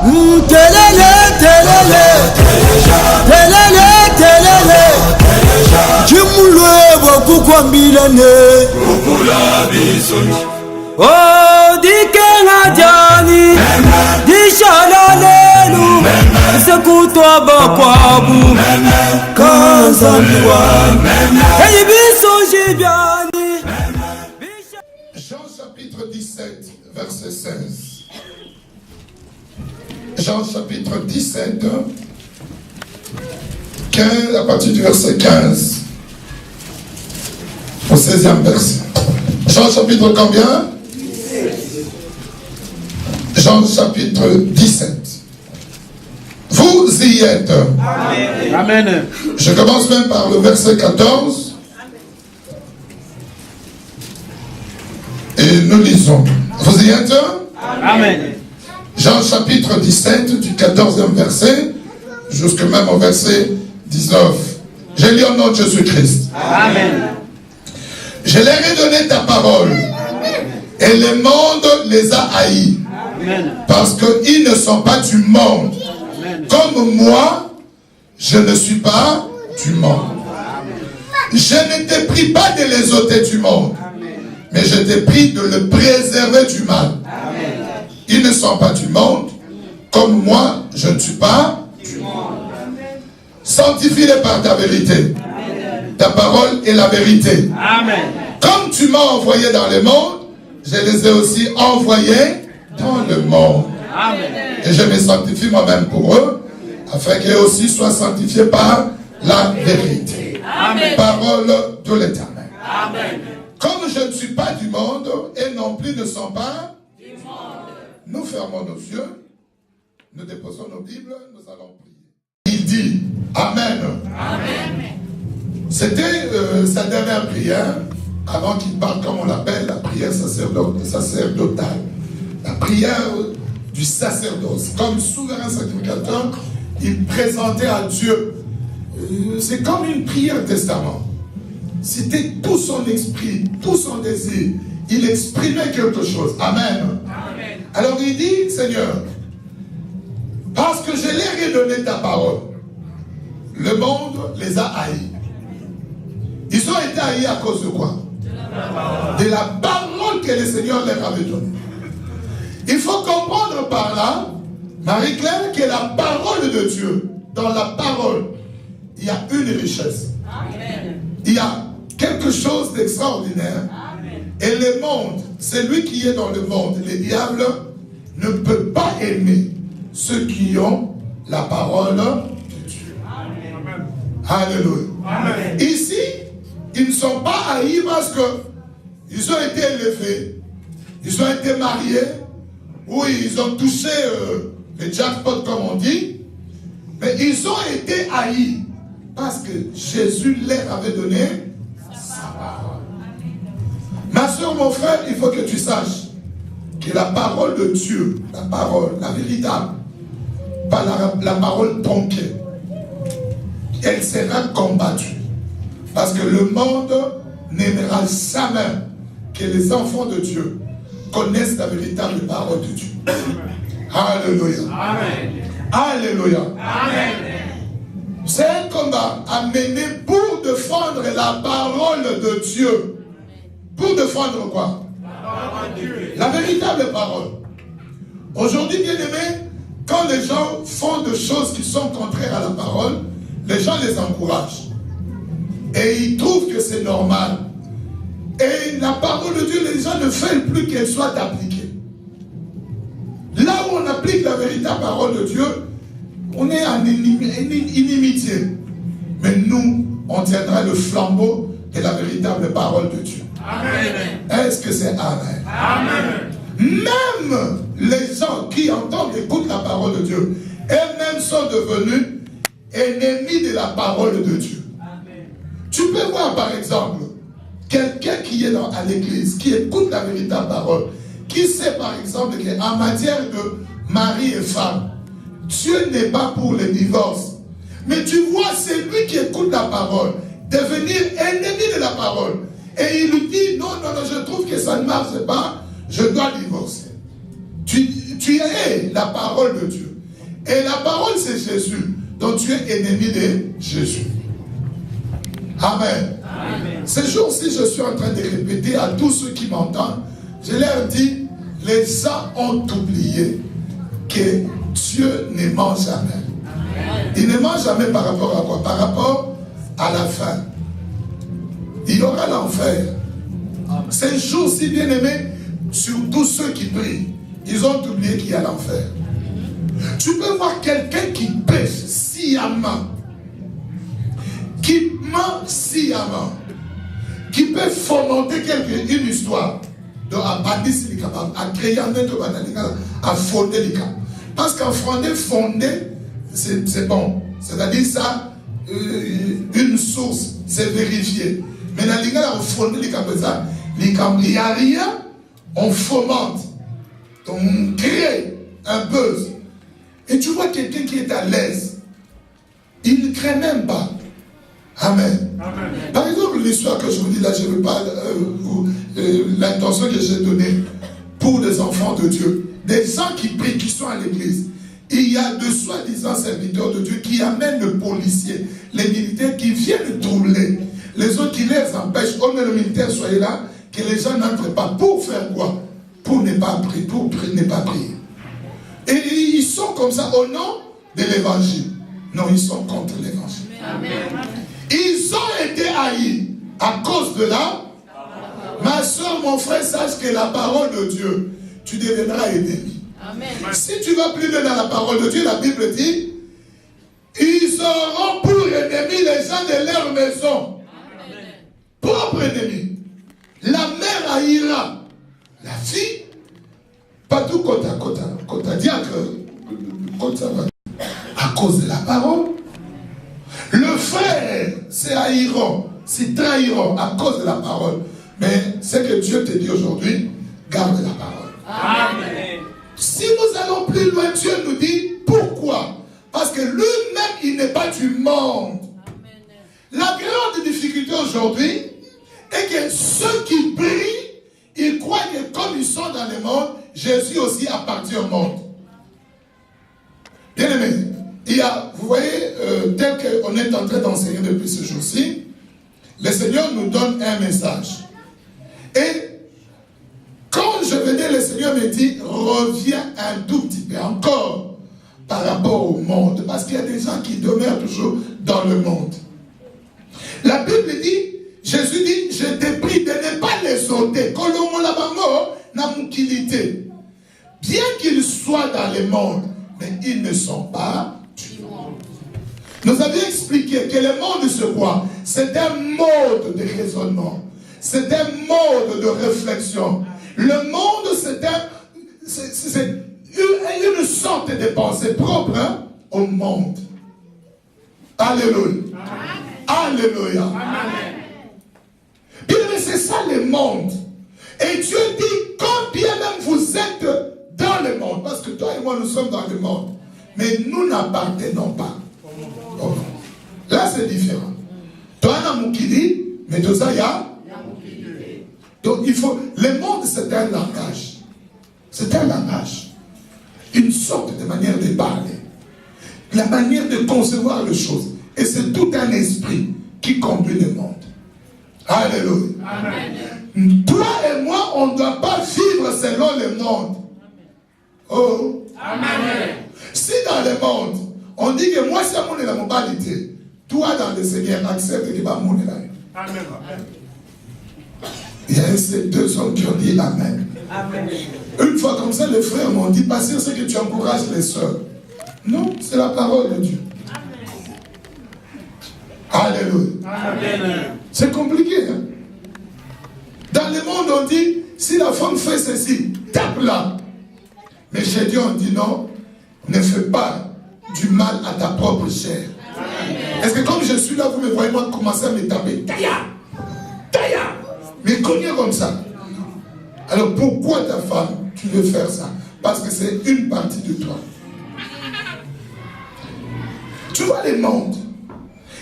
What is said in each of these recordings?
Telele, telele, telele, telele. Jimulwe bokuko milane. Bukula bisoni. Oh, dikenga jani, dishalalelu, sekutwa bakwabu, kanzamiwa, hey biso jibiani. Jean chapitre 17, verset 16. Jean chapitre 17, 15, à partir du verset 15 au 16e verset. Jean chapitre combien? 17. Jean chapitre 17. Vous y êtes. Amen. Amen. Je commence même par le verset 14. Et nous lisons. Vous y êtes? Amen. Jean chapitre 17, du 14e verset, jusque même au verset 19. Je lis au nom de Jésus-Christ. Amen. Je leur ai donné ta parole. Et le monde les a haïs. Amen. Parce qu'ils ne sont pas du monde. Amen. Comme moi, je ne suis pas du monde. Je ne t'ai pris pas de les ôter du monde. Mais je t'ai pris de le préserver du mal. Ils ne sont pas du monde, comme moi, je ne suis pas du monde. Sanctifie-les par ta vérité. Ta parole est la vérité. Amen. Comme tu m'as envoyé dans le monde, je les ai aussi envoyés dans le monde. Amen. Et je me sanctifie moi-même pour eux, afin qu'eux aussi soient sanctifiés par la vérité. Amen. Parole de l'Éternel. Amen. Comme je ne suis pas du monde, et non plus ne sont pas du monde. Nous fermons nos yeux, nous déposons nos Bibles, nous allons prier. Il dit Amen. Amen. C'était sa dernière prière, avant qu'il parle, comme on l'appelle, la prière sacerdotale. La prière du sacerdoce. Comme souverain sacrificateur, il présentait à Dieu. C'est comme une prière testament. C'était tout son esprit, tout son désir. Il exprimait quelque chose. Amen. Amen. Alors il dit, Seigneur, parce que je leur ai donné ta parole, le monde les a haïs. Ils ont été haïs à cause de quoi? De la parole que le Seigneur leur avait donnée. Il faut comprendre par là, Marie-Claire, que la parole de Dieu, dans la parole, il y a une richesse. Amen. Il y a quelque chose d'extraordinaire. Et le monde, celui qui est dans le monde, le diable, ne peut pas aimer ceux qui ont la parole de Dieu. Amen. Alléluia. Amen. Ici, ils ne sont pas haïs parce qu'ils ont été élevés, ils ont été mariés, ou ils ont touché le jackpot comme on dit, mais ils ont été haïs parce que Jésus leur avait donné sa parole. Ma soeur, mon frère, il faut que tu saches que la parole de Dieu, la parole, la véritable, pas la parole tronquée, elle sera combattue. Parce que le monde n'aimera jamais que les enfants de Dieu connaissent la véritable parole de Dieu. Alléluia. Amen. Alléluia. Amen. C'est un combat à mener pour défendre la parole de Dieu. Pour défendre quoi? La véritable parole. Aujourd'hui, bien aimé, quand les gens font des choses qui sont contraires à la parole, les gens les encouragent. Et ils trouvent que c'est normal. Et la parole de Dieu, les gens ne veulent plus qu'elle soit appliquée. Là où on applique la véritable parole de Dieu, on est en inimitié. Mais nous, on tiendra le flambeau de la véritable parole de Dieu. Amen. Est-ce que c'est Amen? Amen. Même les gens qui entendent et écoutent la parole de Dieu, eux-mêmes sont devenus ennemis de la parole de Dieu. Amen. Tu peux voir par exemple quelqu'un qui est à l'église, qui écoute la véritable parole, qui sait par exemple qu'en matière de mari et femme, Dieu n'est pas pour le divorce. Mais tu vois celui qui écoute la parole devenir ennemi de la parole. Et il lui dit, non, je trouve que ça ne marche pas, je dois divorcer. Tu es la parole de Dieu. Et la parole, c'est Jésus. Donc tu es ennemi de Jésus. Amen. Amen. Ce jour-ci, je suis en train de répéter à tous ceux qui m'entendent. Je leur dis, les gens ont oublié que Dieu ne ment jamais. Amen. Il ne ment jamais par rapport à quoi? Par rapport à la fin. Il y aura l'enfer. Ces jours-ci, bien aimés, sur tous ceux qui prient, ils ont oublié qu'il y a l'enfer. Tu peux voir quelqu'un qui pêche sciemment, qui ment sciemment, qui peut fomenter une histoire, donc à bâtir à créer un autre, à fonder les cas. Parce qu'en fonder, c'est bon. C'est-à-dire ça, une source, c'est vérifié. Mais dans les cas, on fonde les cas, il n'y a rien, on fomente, on crée un buzz. Et tu vois quelqu'un qui est à l'aise, il ne crée même pas. Amen. Amen. Par exemple, l'histoire que je vous dis là, je ne veux pas l'intention que j'ai donnée pour des enfants de Dieu, des gens qui prient, qui sont à l'église. Il y a de soi-disant serviteurs de Dieu qui amènent le policier, les militaires qui viennent troubler. Les autres qui les empêchent, oh mais le militaire soyez là, que les gens n'entrent pas. Pour faire quoi? Pour ne pas prier, ne pas prier. Et ils sont comme ça au nom de l'évangile. Non, ils sont contre l'évangile. Ils ont été haïs à cause de la. Ma soeur, mon frère, sache que la parole de Dieu, tu deviendras ennemi. Amen. Si tu vas plus loin dans la parole de Dieu, la Bible dit, ils auront pour ennemis les gens de leur maison. Amen. Propre ennemi. La mère haïra la fille, pas tout côte à diacre, à cause de la parole. Le frère, c'est haïront, c'est trahiront à cause de la parole. Mais ce que Dieu te dit aujourd'hui, garde la parole. Amen. Si nous allons plus loin, Dieu nous dit pourquoi? Parce que lui-même, il n'est pas du monde. Amen. La grande difficulté aujourd'hui est que ceux qui prient, ils croient que comme ils sont dans le monde, Jésus aussi appartient au monde. Bien aimé, il y a, vous voyez, tel qu'on est en train d'enseigner depuis ce jour-ci, le Seigneur nous donne un message. Et quand je venais, le Seigneur me dit, reviens un tout petit peu encore par rapport au monde. Parce qu'il y a des gens qui demeurent toujours dans le monde. La Bible dit, Jésus dit, je te prie de ne pas les ôter. Bien qu'ils soient dans le monde, mais ils ne sont pas du monde. Nous avions expliqué que le monde, c'est quoi? C'est un mode de raisonnement. C'est un mode de réflexion. Le monde, c'est une sorte de pensée propre au monde. Alléluia. Alléluia. Amen. Bien, mais c'est ça le monde. Et Dieu dit, quand bien même vous êtes dans le monde, parce que toi et moi nous sommes dans le monde, mais nous n'appartenons pas au monde. Là c'est différent. Toi tu as Moukili, mais toi ça y a. Donc il faut. Le monde c'est un langage. C'est un langage. Une sorte de manière de parler. La manière de concevoir les choses. Et c'est tout un esprit qui conduit le monde. Alléluia. Amen. Toi et moi, on ne doit pas vivre selon le monde. Oh. Amen. Si dans le monde, on dit que moi, c'est mon la moralité, toi dans le Seigneur, accepte que pas mon là. Amen. Il y a ces deux hommes qui ont dit Amen. Amen. Une fois comme ça, les frères m'ont dit, passer ce que tu encourages les sœurs. Non, c'est la parole de Dieu. Alléluia. Amen. C'est compliqué. Hein? Dans le monde, on dit, si la femme fait ceci, tape-la. Mais chez Dieu, on dit non, ne fais pas du mal à ta propre chair. Est-ce que comme je suis là, vous me voyez moi commencer à me taper? Taïa! Taïa! Mais cognez comme ça. Alors pourquoi ta femme, tu veux faire ça? Parce que c'est une partie de toi. Tu vois le monde.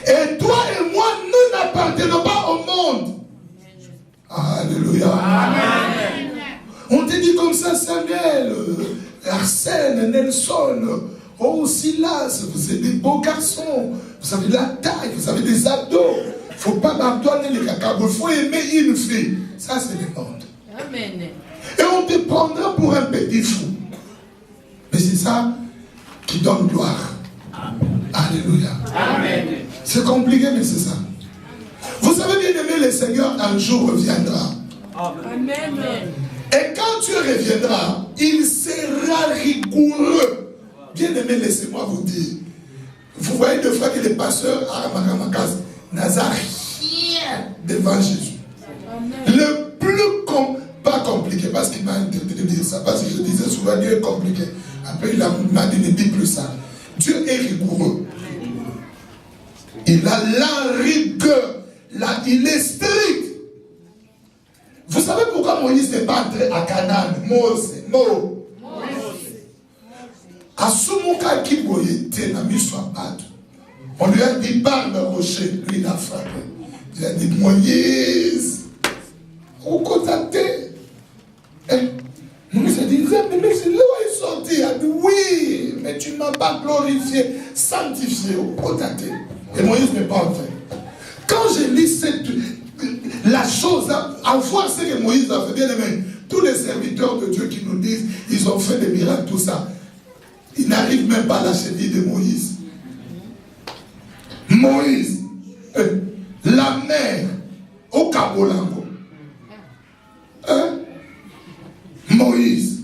Et toi et moi, nous n'appartenons pas au monde. Alléluia. Amen. On te dit comme ça, Samuel, Arsène, Nelson, Oh, Silas, vous êtes des beaux garçons. Vous avez de la taille, vous avez des abdos. Il ne faut pas m'abandonner les cacabots. Il faut aimer une fille. Ça, c'est le monde. Amen. Et on te prendra pour un petit fou. Mais c'est ça qui donne gloire. Alléluia. Amen. C'est compliqué, mais c'est ça. Vous savez bien aimé, le Seigneur un jour reviendra. Amen. Et quand tu reviendras, il sera rigoureux. Bien aimé, laissez-moi vous dire. Vous voyez des fois que les pasteurs à Ramakas n'ont rien devant Jésus. Le plus pas compliqué, parce qu'il m'a interdit de dire ça, parce que je disais souvent Dieu est compliqué. Après il m'a dit ne dis plus ça. Dieu est rigoureux. Il a la rigueur. Là, il est strict. Vous savez pourquoi Moïse n'est pas entré à Canaan? On lui a dit par le rocher, lui il a frappé. Il a dit Moïse, au côté. Moïse a dit mais c'est là où il est sorti. Il a dit oui, mais tu ne m'as pas glorifié, sanctifié au côté. Et Moïse n'est pas entré. Quand je lis la chose, à voir ce que Moïse a fait, bien aimé, tous les serviteurs de Dieu qui nous disent, ils ont fait des miracles, tout ça, ils n'arrivent même pas à la cheville de Moïse. Moïse, la mer, au Kabolango. Moïse,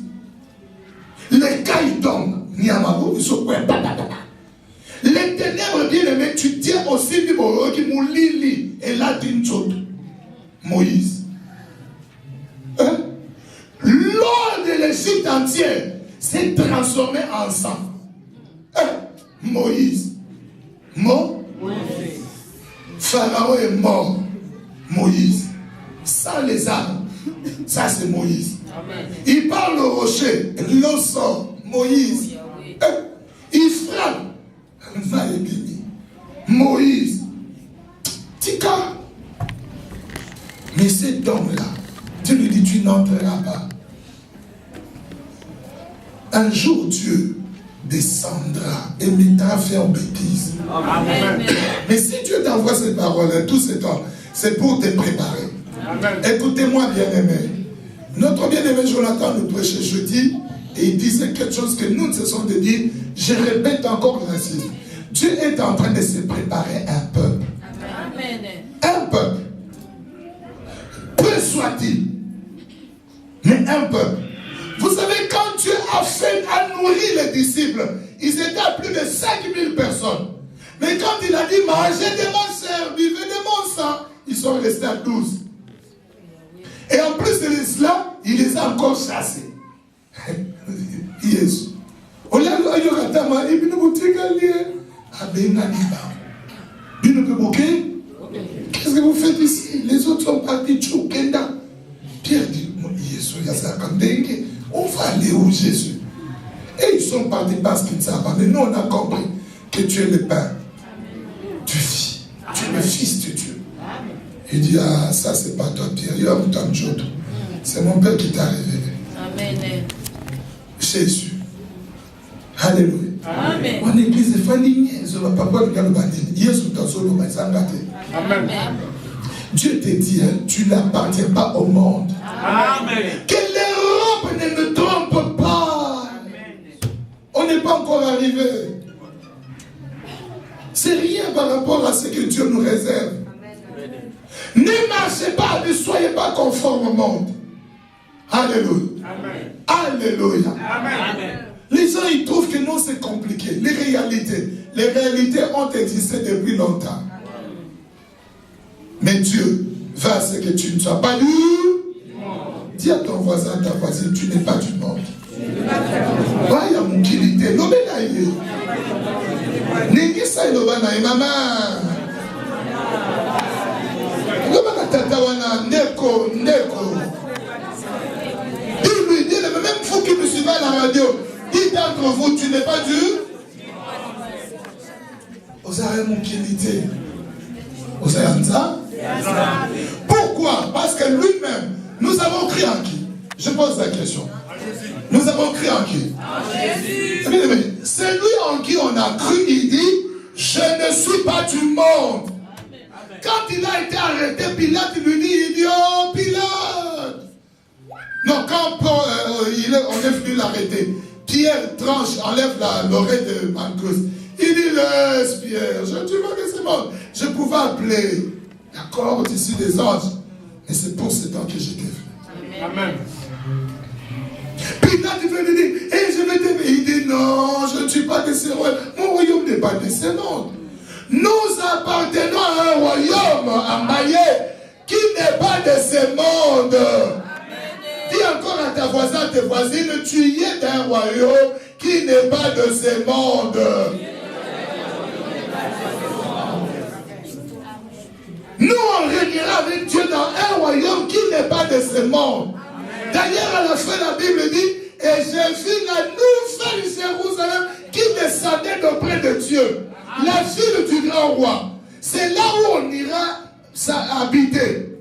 les caïtons, Niamago, ils sont quoi? Les ténèbres, bien aimé, tu tiens aussi du mot qui m'a lili et là d'une chose. Moïse. L'eau de l'Égypte entière s'est transformée en sang. Moïse. Pharaon est mort. Moïse. Sans les armes. Ça c'est Moïse. Amen. Il parle au rocher. L'eau sort. Moïse. Il frappe. Moïse. Tika. Mais cet homme-là, Dieu lui dit, tu n'entreras pas. Un jour, Dieu descendra et mettra faire bêtise. Amen. Mais si Dieu t'envoie cette parole, tout ce temps, c'est pour te préparer. Écoutez-moi, bien-aimé. Notre bien-aimé Jonathan nous prêchait jeudi et il disait quelque chose que nous ne cessons de dire. Je répète encore ainsi. Dieu est en train de se préparer un peuple. Amen. Un peuple. Peu soit-il, mais un peuple. Vous savez, quand Dieu a fait à nourrir les disciples, ils étaient à plus de 5000 personnes. Mais quand il a dit mangez de ma chair, buvez de mon sang, ils sont restés à 12. Et en plus de cela, il les a encore chassés. Yes. Qu'est-ce que vous faites ici? Les autres sont partis. Pierre dit, on va aller où Jésus? Et ils sont partis parce qu'ils ne savent pas. Mais nous, on a compris que tu es le pain. Tu vis. Tu es le fils de Dieu. Il dit, ah, ça, c'est pas toi, Pierre. C'est mon père qui t'a révélé. Amen. Jésus. Alléluia. Amen. On église famille, Dieu te dit, tu n'appartiens pas au monde. Amen. Que l'Europe ne me trompe pas. Amen. On n'est pas encore arrivé. C'est rien par rapport à ce que Dieu nous réserve. Amen. Ne marchez pas, ne soyez pas conformes au monde. Alléluia. Amen. Alléluia. Amen. Les gens, ils trouvent que non, c'est compliqué. Les réalités ont existé depuis longtemps. Mais Dieu veut à ce que tu ne sois pas du monde. Dis à ton voisin, ta voisine, tu n'es pas du monde. Vaya mon kilité, l'obénaïe. N'engisa l'obénaïe, maman. L'obénaïe tatawana, neko. Dis-lui, dis-le, même vous qui me suivez à la radio, dites d'entre vous, tu n'es pas du. Osaré mon kilité. Pourquoi? Parce que lui-même, nous avons cru en qui? Je pose la question. Nous avons cru en qui? En Jésus. C'est celui en qui on a cru, il dit, je ne suis pas du monde. Quand il a été arrêté, Pilate lui dit, il dit, oh Pilate. Non, quand on est venu l'arrêter, Pierre tranche, enlève l'oreille de Malchus. Il dit, laisse Pierre, tu vois que c'est bon. Je pouvais appeler, d'accord, au-dessus des anges. Mais c'est pour ce temps que j'étais venu. Amen. Pilate veut lui dire, et je vais t'aimer. Il dit, non, je ne suis pas de ce royaume. Mon royaume n'est pas de ce monde. Nous appartenons à un royaume emmaillé qui n'est pas de ce monde. Dis encore à ta voisine, tes voisines, tu y es d'un royaume qui n'est pas de ce monde. Nous, on régnera avec Dieu dans un royaume qui n'est pas de ce monde. D'ailleurs, à la fin, la Bible dit, et j'ai vu la nouvelle Jérusalem qui descendait d'auprès de Dieu. La ville du grand roi. C'est là où on ira habiter.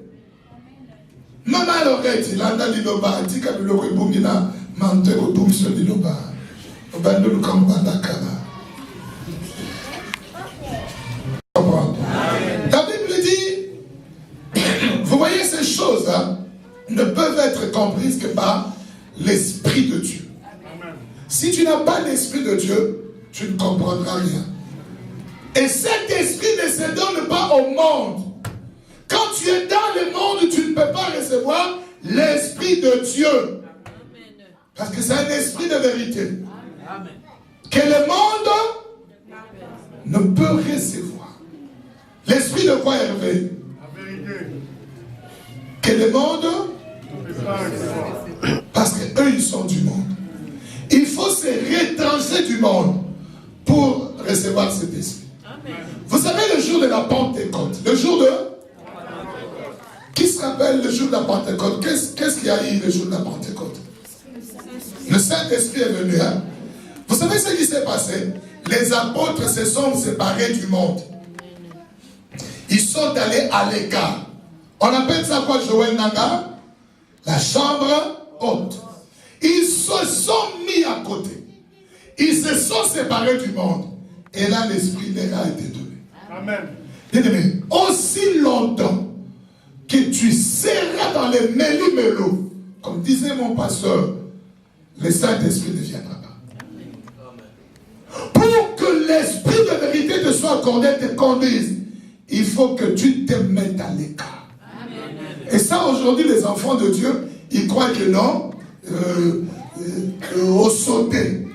Maman l'oreille, il a dit liloba, il dit qu'il bungina, mante au boum sur liloba. Au bandeau de Kambandakara. La Bible dit, vous voyez ces choses ne peuvent être comprises que par l'Esprit de Dieu. Si tu n'as pas l'Esprit de Dieu, tu ne comprendras rien. Et cet esprit ne se donne pas au monde. Quand tu es dans le monde, tu ne peux pas recevoir l'Esprit de Dieu. Parce que c'est un esprit de vérité. Que le monde ne peut recevoir. L'esprit de quoi, Hervé? Que le monde, parce qu'eux, ils sont du monde. Il faut se retrancher du monde pour recevoir cet esprit. Vous savez, le jour de la Pentecôte, le jour de... Qui se rappelle le jour de la Pentecôte? Qu'est-ce qu'il y a eu le jour de la Pentecôte? Le Saint-Esprit est venu. Hein? Vous savez ce qui s'est passé? Les apôtres se sont séparés du monde. Ils sont allés à l'écart. On appelle ça quoi, Joël Nanga? La chambre haute. Ils se sont mis à côté. Ils se sont séparés du monde. Et là, l'Esprit leur a été donné. Amen. Bien-aimé, aussi longtemps que tu seras dans les méli-mélo, comme disait mon pasteur, le Saint-Esprit ne viendra pas. Pour que l'Esprit de vérité te soit accordé, te conduise, il faut que tu te mettes à l'écart. Et ça, aujourd'hui, les enfants de Dieu, ils croient que non, au sauter.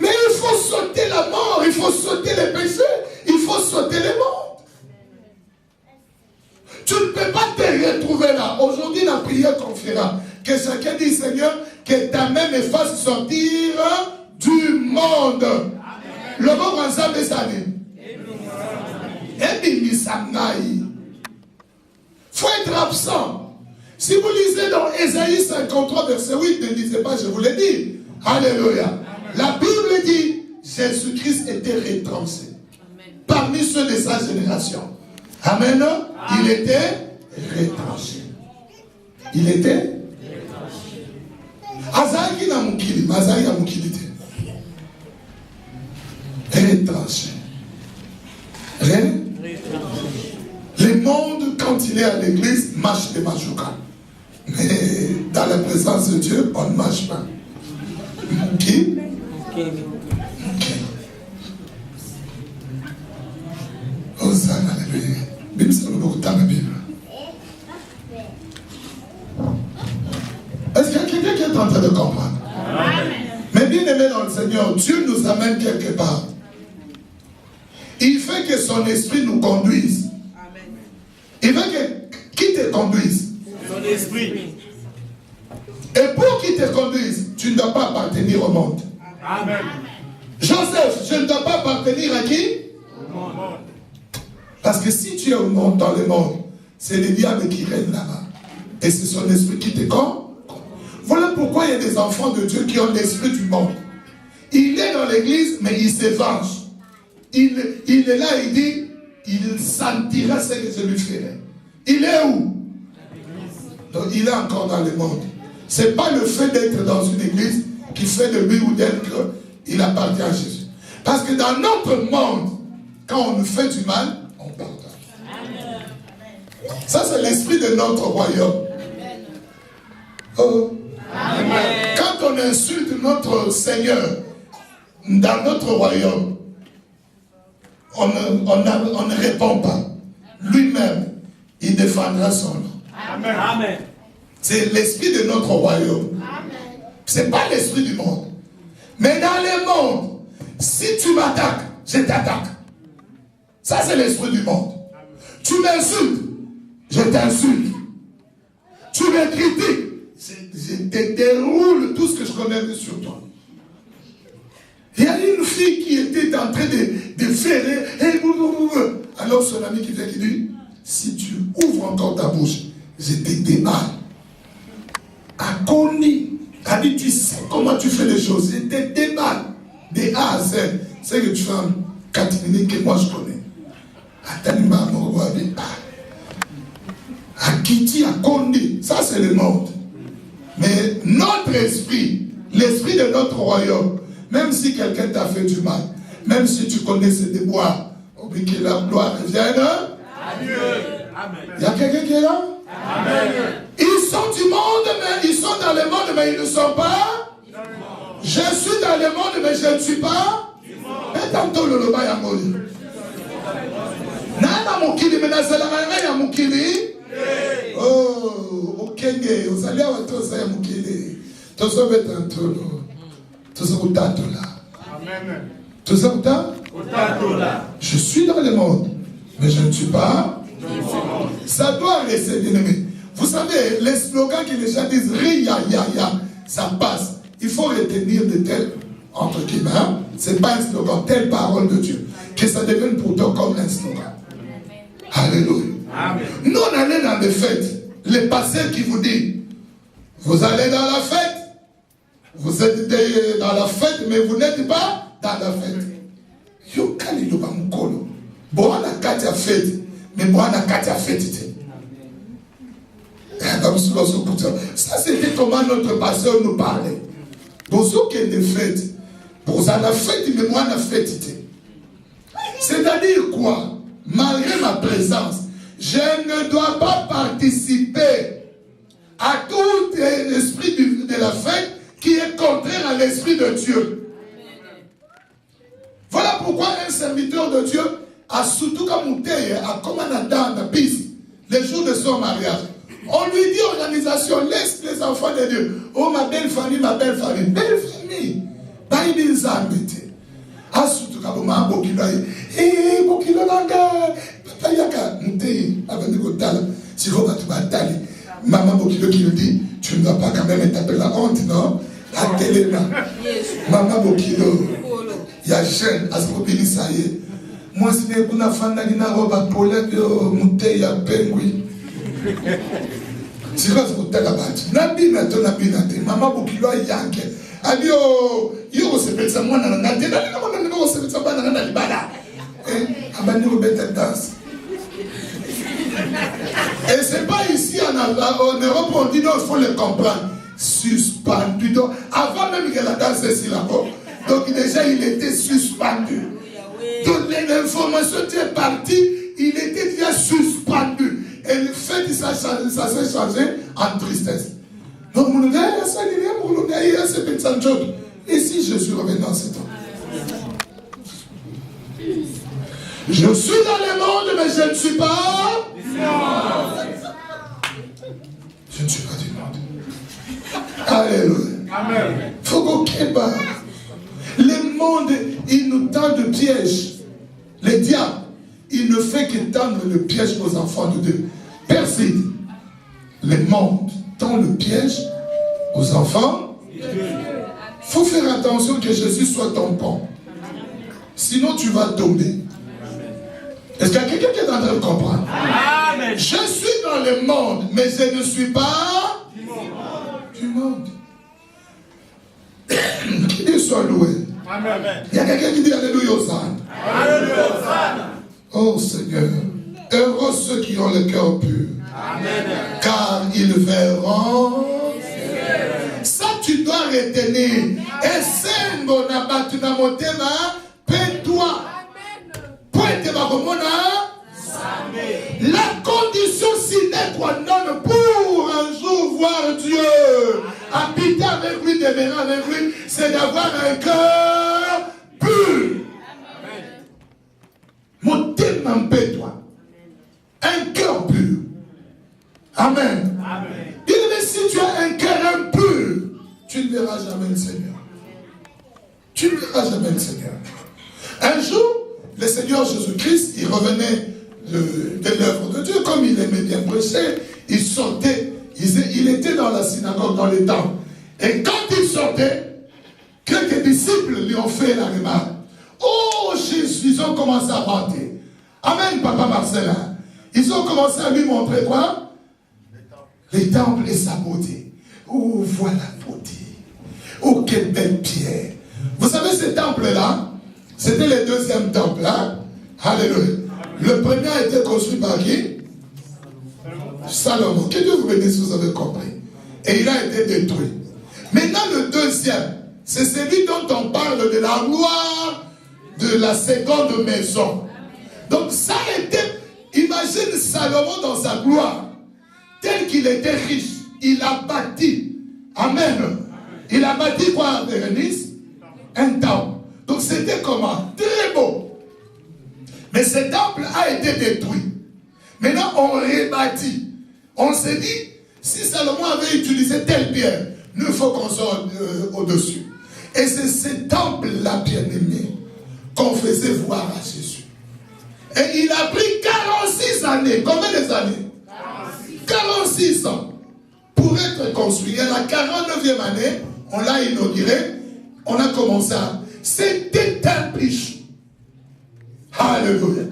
Mais il faut sauter la mort, il faut sauter les péchés, il faut sauter les morts. Tu ne peux pas te retrouver là. Aujourd'hui, la prière qu'on fera, que chacun dit, Seigneur, que ta main me fasse sortir du monde. Le mot ensemble est salé. Il faut être absent. Si vous lisez dans Ésaïe 53, verset 8, ne lisez pas, je vous l'ai dit. Alléluia. La Bible dit, Jésus-Christ était retranché parmi ceux de sa génération. Amen. Il était retranché. Il était retranché. Le monde, quand il est à l'église, marche des majoukas. Mais dans la présence de Dieu, on ne marche pas. Qui? Hosanna, la Bible. Est-ce qu'il y a quelqu'un qui est en train de comprendre? Amen. Mais bien aimé dans le Seigneur, Dieu nous amène quelque part. Il fait que son esprit nous conduise. Amen. Il veut que qui te conduise? Son esprit. Et pour qu'il te conduise, tu ne dois pas appartenir au monde. Amen. Joseph, je ne dois pas appartenir à qui? Au monde. Parce que si tu es au monde, dans le monde, c'est le diable qui règne là-bas. Et c'est son esprit qui te conduit. Voilà pourquoi il y a des enfants de Dieu qui ont l'esprit du monde. Il est dans l'église, mais il se venge. Il est là, il dit, il sentira ce que je lui ferai. Il est où? Donc il est encore dans le monde. Ce n'est pas le fait d'être dans une église qui fait de lui ou d'elle qu'il appartient à Jésus. Parce que dans notre monde, quand on nous fait du mal, on pardonne. Ça, c'est l'esprit de notre royaume. Oh. Amen. Quand on insulte notre Seigneur dans notre royaume, on ne répond pas. Lui-même, il défendra son nom. Amen. Amen. C'est l'esprit de notre royaume. Ce n'est pas l'esprit du monde. Mais dans le monde, si tu m'attaques, je t'attaque. Ça, c'est l'esprit du monde. Tu m'insultes, je t'insulte. Tu me critiques, je te déroule tout ce que je connais sur toi. Il y a une fille qui était en train de ferrer. Alors son ami qui vient qui dit, si tu ouvres encore ta bouche, je te déballe. À Koni, a dit, tu sais comment tu fais les choses. Je te déballe de A à Z. C'est que tu fais en 4 minutes que moi je connais. Attends, à Kiti, à Koni, ça c'est le monde. Mais notre esprit, l'esprit de notre royaume, même si quelqu'un t'a fait du mal, même si tu connais ses déboires, oublie que la gloire revienne. Adieu. Il y a quelqu'un qui est là? Amen. Ils sont du monde, mais ils sont dans le monde, mais ils ne sont pas. Je suis dans le monde, mais je ne suis pas. Et tantôt le loba ya moli. Nana mukili, mais na zelanga ya mukili. Oh, okenge, ozalia watoza ya mukili. Tozo betantolo. Tozo utatola. Amen. Tozo utatola. Je suis dans le monde, mais je ne suis pas. Ça doit rester bien aimé. Vous savez, les slogans que les gens disent Ria, ya, ya, ça passe. Il faut retenir de tels, entre guillemets, ce n'est pas un slogan, telle parole de Dieu, que ça devienne pour toi comme un slogan. Alléluia. Amen. Nous, on allait dans des fêtes. Les pasteurs qui vous disent, vous allez dans la fête, vous êtes dans la fête, mais vous n'êtes pas dans la fête. Yo, kalido ba mukolo. Bon, on a quatre fêtes. Mais moi, on a quatre fêtes. Ça, c'était comment notre pasteur nous parlait. Pour ceux qui ont des fêtes, pour ça, la fête, mais moi, on a fête. C'est-à-dire quoi? Malgré ma présence, je ne dois pas participer à tout l'esprit de la fête qui est contraire à l'esprit de Dieu. Voilà pourquoi un serviteur de Dieu a surtout comme a commandé dans la piste les jours de son mariage. On lui dit, organisation, laisse les enfants de Dieu. Oh, ma belle famille, ma belle famille. Belle famille. Baïbi Zambete. A surtout comme ma bokilo. Eh, bokilo nanga. Papa yaka. Mouté, avant de gotala. Si vous vas te battre, maman bokilo qui lui dit, tu ne dois pas quand même taper la honte, non? La télé là. Maman bokilo. Il y a jeune, à ce moment-là, ça y est. Moi, si je suis un fan de la robe pour les moutées à pengui. Si je suis un fan de maman Bokilo a yanké. Abi yo se fait ça moi na ngate na na se fait ça bana na libala. Abani ko bête danse. Et c'est pas ici en Europe on dit non, il faut le comprendre. Suspendu. Donc avant même que la danse est là-bas. Donc déjà il était suspendu. Donc l'information est partie, il était déjà suspendu. Et le fait que ça s'est changé en tristesse. Donc mon gars, ça dit rien pour le gars, il a ce petit job. Et si je suis revenu dans ce temps? Je suis dans le monde, mais je ne suis pas. Je ne suis pas du monde. Alléluia. Amen. Faut qu'on kéba. Le monde, il nous tend de pièges. Le diable, il ne fait que tendre le piège aux enfants de Dieu. Perside. Le monde tend le piège aux enfants. Il faut faire attention que Jésus soit ton pont. Sinon, tu vas tomber. Est-ce qu'il y a quelqu'un qui est en train de comprendre? Amen. Je suis dans le monde, mais je ne suis pas du monde. Qu'il soit loué. Amen. Il y a quelqu'un qui dit Alléluia Hosanna. Alléluia Hosanna. Oh Seigneur, heureux ceux qui ont le cœur pur. Amen. Car ils verront. Ça tu dois retenir. Et c'est mon abattu dans mon thème. Pe demeurer avec lui, c'est d'avoir un cœur pur. Mon thème toi. Un cœur pur. Amen. Il dit, si tu as un cœur impur, tu ne verras jamais le Seigneur. Tu ne verras jamais le Seigneur. Un jour, le Seigneur Jésus-Christ, il revenait de l'œuvre de Dieu, comme il aimait bien prêcher, il sortait, il était dans la synagogue, dans les temples. Et quand il sortait, quelques disciples lui ont fait la remarque. Oh Jésus, ils ont commencé à vanter. Amen, Papa Marcelin. Ils ont commencé à lui montrer quoi? Les temples et sa beauté. Oh, voilà la beauté. Oh, quelle belle pierre. Vous savez, ces temples-là, c'était le deuxième temple. Hein? Alléluia. Le premier a été construit par qui? Salomon. Que Dieu vous bénisse, vous avez compris. Et il a été détruit. Maintenant, le deuxième, c'est celui dont on parle de la gloire de la seconde maison. Donc, ça a été, imagine Salomon dans sa gloire, tel qu'il était riche. Il a bâti. Amen. Il a bâti quoi, Bérénice? Un temple. Donc, c'était comment? Très beau. Mais ce temple a été détruit. Maintenant, on rebâtit. On s'est dit, si Salomon avait utilisé telle pierre, nous, il faut qu'on soit au-dessus. Et c'est ce temple-là, bien-aimé, qu'on faisait voir à Jésus. Et il a pris 46 années. Combien des années? 46 ans. Pour être construit. Et à la 49e année, on l'a inauguré. On a commencé à... C'était un biche. Alléluia.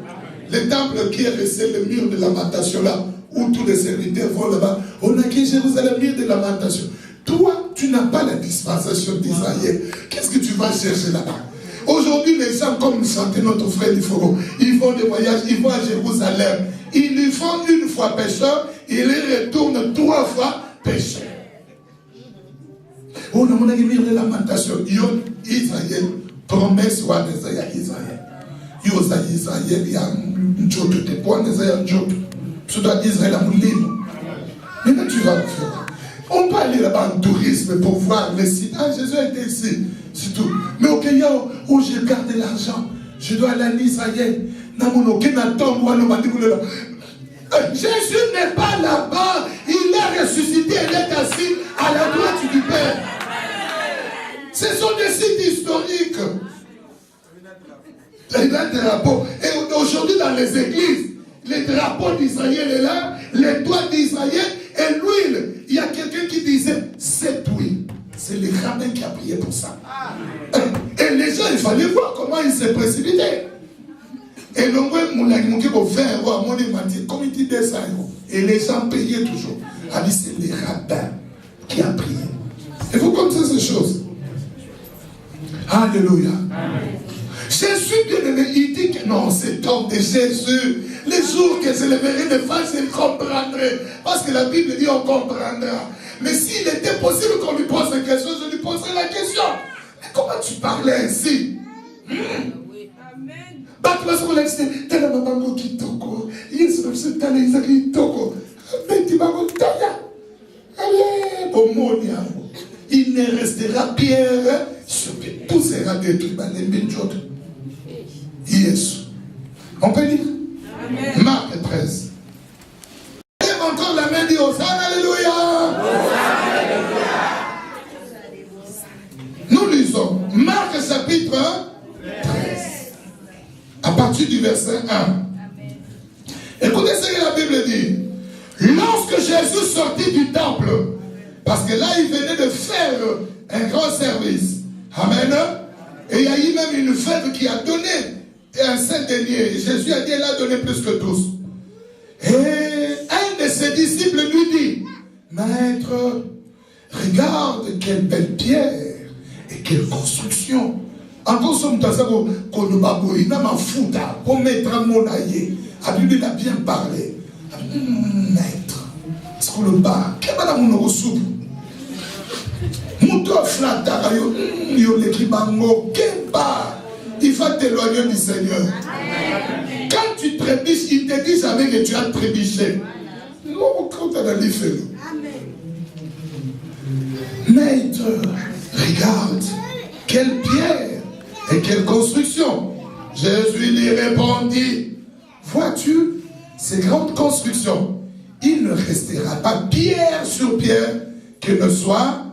Le temple qui est resté le mur de lamentation là, où tous les serviteurs vont là-bas. On a qui Jérusalem, le mur de lamentation. Toi, tu n'as pas la dispensation d'Israël. Qu'est-ce que tu vas chercher là-bas? Aujourd'hui, les gens, comme chantait notre frère Iforo, ils font des voyages, ils vont à Jérusalem. Ils lui font une fois pécheur, ils les retournent 3 fois pécheur. On a mon mur de lamentation. Israël, promesse ou Israël. Yosa Israël, il y a un jour de points, il y a un jour. Tu dois Israël à Moulino. Maintenant, tu vas le faire. On peut aller là-bas en tourisme pour voir les sites. Ah, Jésus était ici, c'est tout. Mais au Kenya, où j'ai gardé l'argent, je dois aller en Israël. Jésus n'est pas là-bas. Il est ressuscité, il est assis à la droite du Père. Ce sont des sites historiques. Il y a un drapeau. Et aujourd'hui, dans les églises, les drapeaux d'Israël est là, les doigts d'Israël et l'huile. Il y a quelqu'un qui disait, cette huile, c'est le rabbin qui a prié pour ça. Et les gens, il fallait voir comment ils se précipitaient. Et l'homme, comme il dit des euros. Et les gens payaient toujours. Il dit, c'est le rabbin qui a prié. Et vous comprenez ces choses. Alléluia. Jésus, bien-aimé, il dit que non, c'est homme de Jésus. Les jours que je le verrai de face, il comprendrait. Parce que la Bible dit on comprendra. Mais s'il était possible qu'on lui pose une question, je lui poserai la question. Mais comment tu parlais ainsi? Amen. Il ne restera pierre sur que tout sera détruit par les méthodes. Yes. On peut dire? Amen. Marc 13. Lève encore la main, dit Hosanna, alléluia. Nous lisons Marc chapitre 13. À partir du verset 1. Écoutez ce que la Bible dit. Lorsque Jésus sortit du temple, parce que là il venait de faire un grand service. Amen. Et il y a eu même une fête qui a donné un saint denier. Jésus a dit, elle a donné plus que tous. Et un de ses disciples lui dit, Maître, regarde quelle belle pierre et quelle construction. Encore sommes dans ça qu'on il n'a pas foutu pour mettre un mot naïe. Il a bien parlé. Maître, est-ce qu'on le bat? Qu'est-ce qu'on a reçu? Il va t'éloigner du Seigneur. Quand tu trébiches, il te dit jamais que tu as trébiché. Non, quand tu as fait. Maître, regarde, quelle pierre et quelle construction. Jésus lui répondit, vois-tu, ces grandes constructions, il ne restera pas pierre sur pierre que ne soit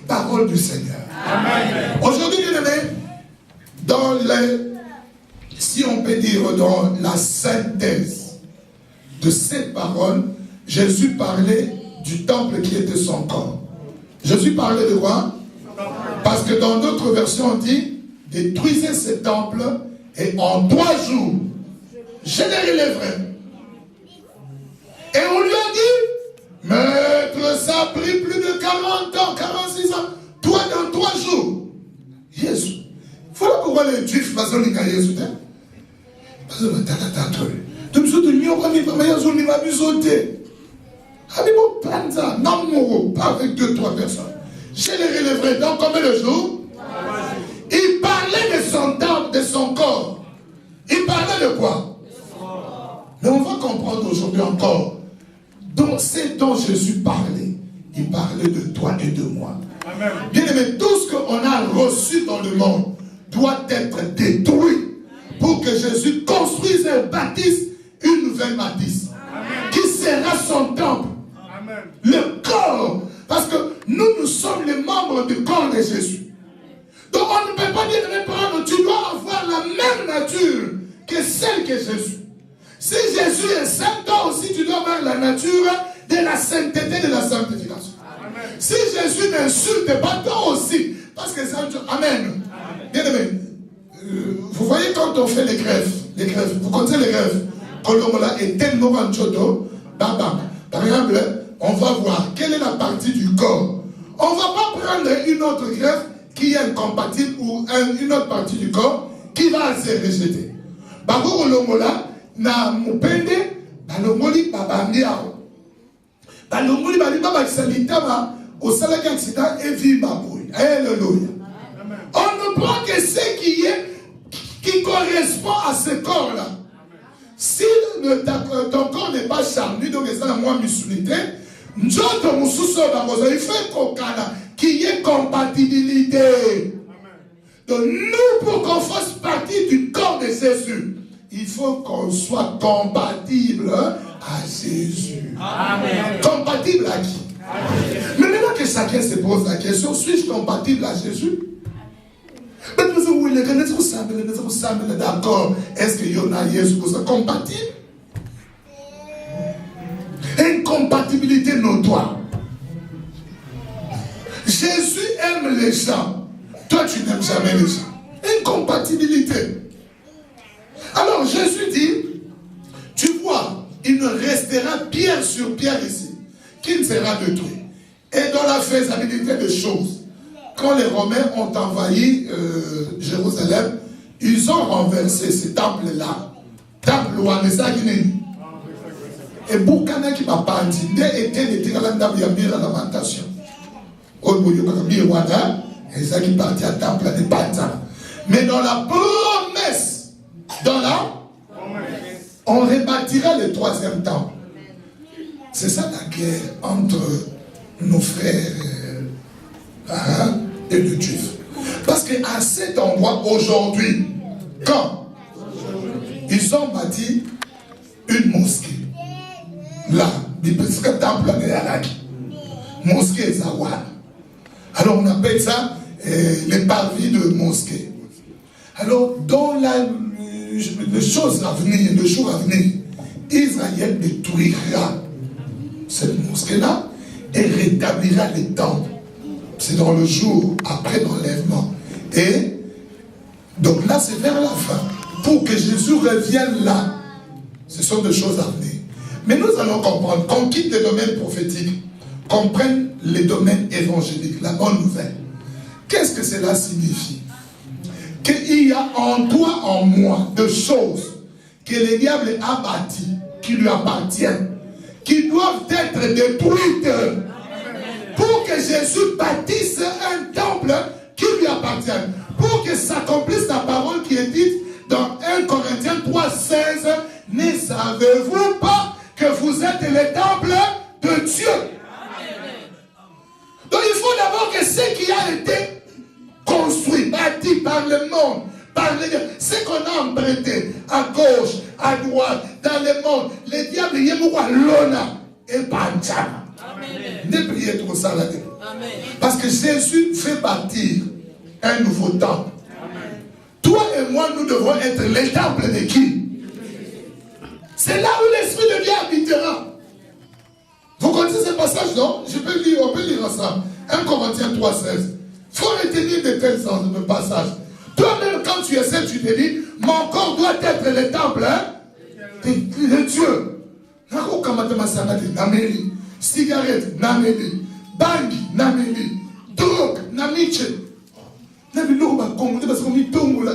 parole du Seigneur. Amen. Aujourd'hui, bien aimé, dans si on peut dire dans la synthèse de cette parole, Jésus parlait du temple qui était son corps. Jésus parlait de quoi? Parce que dans d'autres versions on dit, détruisez ce temple et en 3 jours, je les relèverai. Et on lui a dit, maître, ça a pris plus de 40 ans, 46 ans. Toi, dans 3 jours. Jésus. Voilà pourquoi les Juifs faisaient les cas Jésus. Parce que pas avec 2-3 personnes. Je les relèverai dans combien de jours? Il parlait de son temple, de son corps. Il parlait de quoi? Mais on va comprendre aujourd'hui encore. Donc, c'est dont Jésus parlait. Il parlait de toi et de moi. Amen. Bien aimé, tout ce qu'on a reçu dans le monde doit être détruit pour que Jésus construise et bâtisse une nouvelle bâtisse. Amen. Qui sera son temple. Amen. Le corps. Parce que nous sommes les membres du corps de Jésus. Donc on ne peut pas dire, tu dois avoir la même nature que celle que Jésus. Si Jésus est saint, toi aussi tu dois avoir la nature de la sainteté, de la sanctification. Amen. Si Jésus n'insulte pas, toi aussi. Parce que ça, Amen. Bien aimé, vous voyez quand on fait les grèves, vous connaissez les grèves, Kolomola est tellement en chodo, baba. Par exemple, on va voir quelle est la partie du corps. On ne va pas prendre une autre greffe qui est incompatible ou une autre partie du corps qui va se rejeter. Babo Lomola, na mupende, balomoli babambiao. Balomoli baba salita au salaki accident et vie babouille. Alléluia. On ne prend que ce qui correspond à ce corps-là. Si ton corps n'est pas charnu, donc c'est la moins musulité, il faut qu'il y ait compatibilité. Donc nous, pour qu'on fasse partie du corps de Jésus, il faut qu'on soit compatible à Jésus. Amen. Compatible à qui? Amen. Mais maintenant que chacun se pose la question, suis-je compatible à Jésus? D'accord. Est-ce que Yona Jésus est compatible? Incompatibilité notoire. Jésus aime les gens. Toi, tu n'aimes jamais les gens. Incompatibilité. Alors, Jésus dit, tu vois, il ne restera pierre sur pierre ici, qui ne sera détruit. Et dans la faisabilité des choses, quand les Romains ont envahi Jérusalem, ils ont renversé ce temple-là. Temple Ouanesa Guinée. Et Boukana qui m'a pas dit, dès était dans la lamentation. Mais dans la promesse, on rebâtira le 3e temple. C'est ça la guerre entre nos frères et les Juifs. Parce qu'à cet endroit, aujourd'hui, quand ils ont bâti une mosquée, là, le temple de Yaraki, mosquée Zawad. Alors on appelle ça les parvis de mosquée. Alors, dans les choses à venir, le jour à venir, Israël détruira cette mosquée-là et rétablira les temples. C'est dans le jour après l'enlèvement. Et donc là, c'est vers la fin. Pour que Jésus revienne là, ce sont des choses à venir. Mais nous allons comprendre qu'on quitte les domaines prophétiques, qu'on prenne les domaines évangéliques, la bonne nouvelle. Qu'est-ce que cela signifie? Qu'il y a en toi, en moi, des choses que le diable a bâties, qui lui appartiennent, qui doivent être détruites pour que Jésus bâtisse un temple qui lui appartient, pour que s'accomplisse la parole qui est dite dans 1 Corinthiens 3,16. Ne savez-vous pas que vous êtes le temple de Dieu? Donc il faut faut d'abord que ce qui a été construit, bâti par le monde, ce qu'on a emprunté à gauche, à droite, dans le monde, les diables, il y a beaucoup l'ona et Panchama. Ne priez trop ça là-dedans. Parce que Jésus fait bâtir un nouveau temple. Toi et moi, nous devons être les temples de qui? C'est là où l'Esprit de Dieu habitera. Vous connaissez ce passage, non? Je peux lire, on peut lire ensemble. 1 Corinthiens 3,16. Il faut retenir de tels sens de passage. Toi-même, quand tu essaies, tu te dis, mon corps doit être le temple de Dieu. Cigarette, nameli. Bangi, nameli. Drogue, namiche.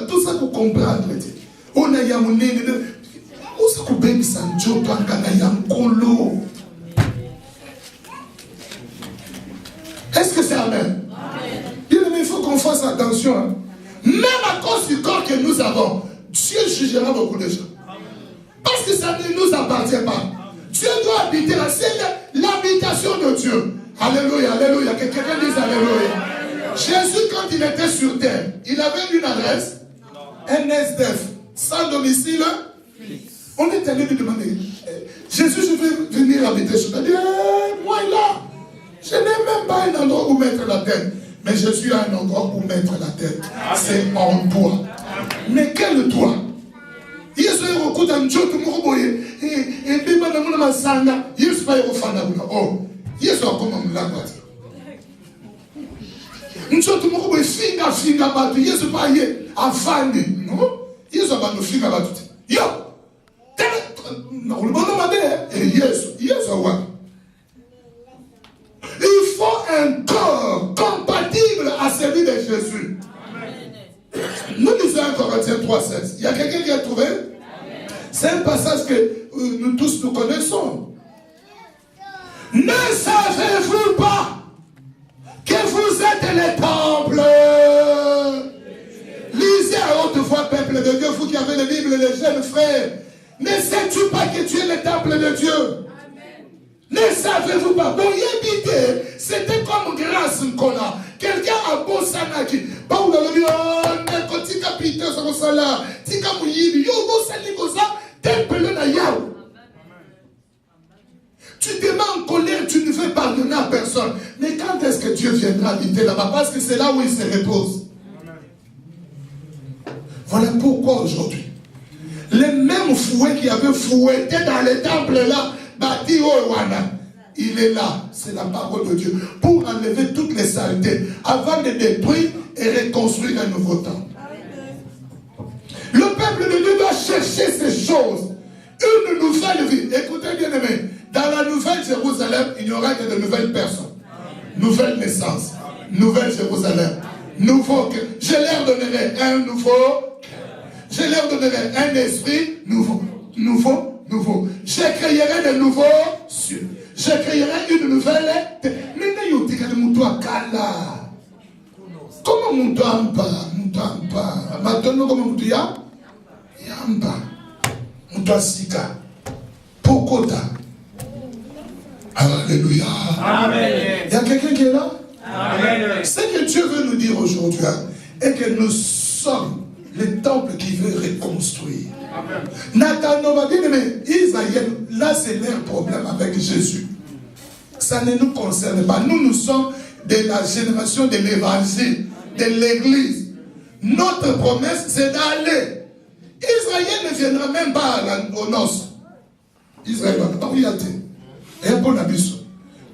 Tout ça pour comprendre. On a yamouni. Est-ce que c'est amen? Bien aimé, il faut qu'on fasse attention. Hein. Même à cause du corps que nous avons, Dieu jugera beaucoup de gens. Parce que ça ne nous appartient pas. Dieu doit habiter là. C'est l'habitation de Dieu. Alléluia, alléluia. Que quelqu'un dise alléluia. Jésus, quand il était sur terre, il avait une adresse, un SDF, sans domicile. On est allé lui demander, Jésus, je veux venir habiter sur terre. Il dit, moi là, je n'ai même pas un endroit où mettre la tête. Mais Jésus a un endroit où mettre la tête. C'est en toi. Mais quel toi? Yesu yokuta mchoto mukoboye bima na muna masanga Yesu pa yofana bula oh Yesu akoma mulanga mchoto mukoboye finga batu Yesu pa ye afandi no Yesu abando finga batu yo na ulibona made Yesu wa il faut un corps compatible à celui de Jésus. Nous lisons 1 Corinthiens 3,16. Il y a quelqu'un qui a trouvé? C'est un passage que nous tous nous connaissons. Ne savez-vous pas que vous êtes les temples? Lisez à haute voix, peuple de Dieu, vous qui avez la Bible, les jeunes frères. Ne sais-tu pas que tu es le temple de Dieu? Ne savez-vous pas? Bon, habiter, c'était comme grâce qu'on a. Quelqu'un a beau sanaki. Paul a dit, oh, nekotika pite sala, tika muyibi, yo beau sanikosa, temple na yao. Tu te mets en colère, tu ne veux pardonner à personne. Mais quand est-ce que Dieu viendra habiter là-bas? Parce que c'est là où il se repose. Voilà pourquoi aujourd'hui, les mêmes fouets qui avaient fouetté dans les temples là, bâti au Rwanda, il est là, c'est la parole de Dieu, pour enlever toutes les saletés, avant de détruire et reconstruire un nouveau temple. Le peuple de Dieu doit chercher ces choses, une nouvelle vie. Écoutez bien aimé, dans la nouvelle Jérusalem, il n'y aura que de nouvelles personnes, nouvelle naissance, nouvelle Jérusalem, nouveau cœur. Je leur donnerai un nouveau cœur, je leur donnerai un esprit nouveau. Je créerai de nouveaux cieux. Je créerai une nouvelle terre. Comment Moutampa? Maintenant, comment Moutia? Yamba. Moutouasika. Pokota. Alléluia. Amen. Il y a quelqu'un qui est là? Amen. Ce que Dieu veut nous dire aujourd'hui est que nous sommes le temple qui veut reconstruire. Nathan, mais Israël, là c'est leur problème avec Jésus. Ça ne nous concerne pas. Nous sommes de la génération de l'évangile, de l'église. Notre promesse, c'est d'aller. Israël ne viendra même pas aux noces. Israël va pas y aller. Et pour la mission.